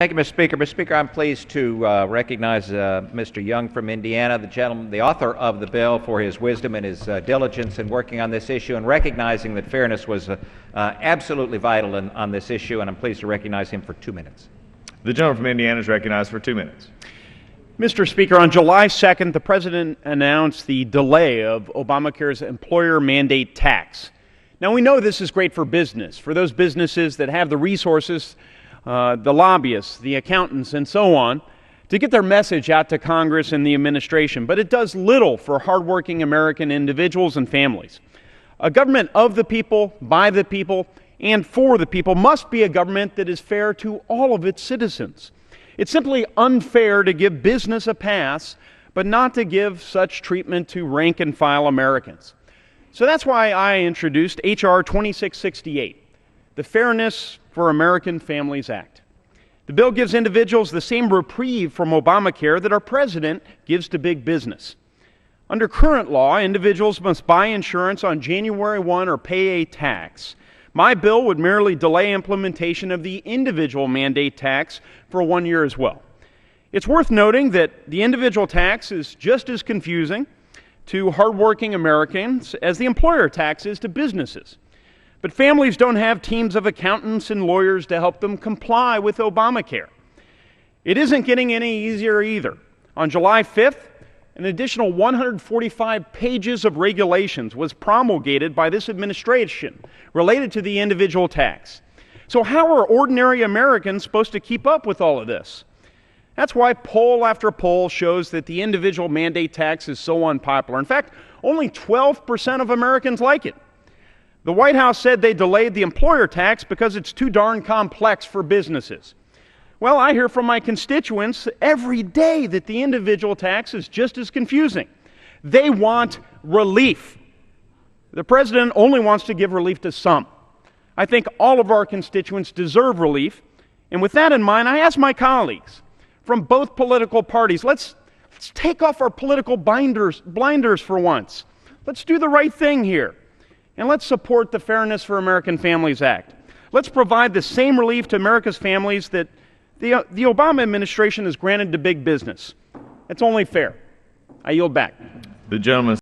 Thank you, Mr. Speaker. Mr. Speaker, I'm pleased to recognize Mr. Young from Indiana, the gentleman, the author of the bill, for his wisdom and his diligence in working on this issue and recognizing that fairness was absolutely vital on this issue, and I'm pleased to recognize him for 2 minutes. The gentleman from Indiana is recognized for 2 minutes. Mr. Speaker, on July 2nd, the President announced the delay of Obamacare's employer mandate tax. Now, we know this is great for business, for those businesses that have the resources, the lobbyists, the accountants, and so on, to get their message out to Congress and the administration, but it does little for hardworking American individuals and families. A government of the people, by the people, and for the people must be a government that is fair to all of its citizens. It's simply unfair to give business a pass, but not to give such treatment to rank-and-file Americans. So that's why I introduced H.R. 2668, the Fairness for American Families Act. The bill gives individuals the same reprieve from Obamacare that our president gives to big business. Under current law, individuals must buy insurance on January 1 or pay a tax. My bill would merely delay implementation of the individual mandate tax for 1 year as well. It's worth noting that the individual tax is just as confusing to hardworking Americans as the employer tax is to businesses. But families don't have teams of accountants and lawyers to help them comply with Obamacare. It isn't getting any easier either. On July 5th, an additional 145 pages of regulations was promulgated by this administration related to the individual tax. So how are ordinary Americans supposed to keep up with all of this? That's why poll after poll shows that the individual mandate tax is so unpopular. In fact, only 12% of Americans like it. The White House said they delayed the employer tax because it's too darn complex for businesses. Well, I hear from my constituents every day that the individual tax is just as confusing. They want relief. The president only wants to give relief to some. I think all of our constituents deserve relief. And with that in mind, I ask my colleagues from both political parties, let's take off our political blinders for once. Let's do the right thing here. And let's support the Fairness for American Families Act. Let's provide the same relief to America's families that the Obama administration has granted to big business. It's only fair. I yield back. The gentleman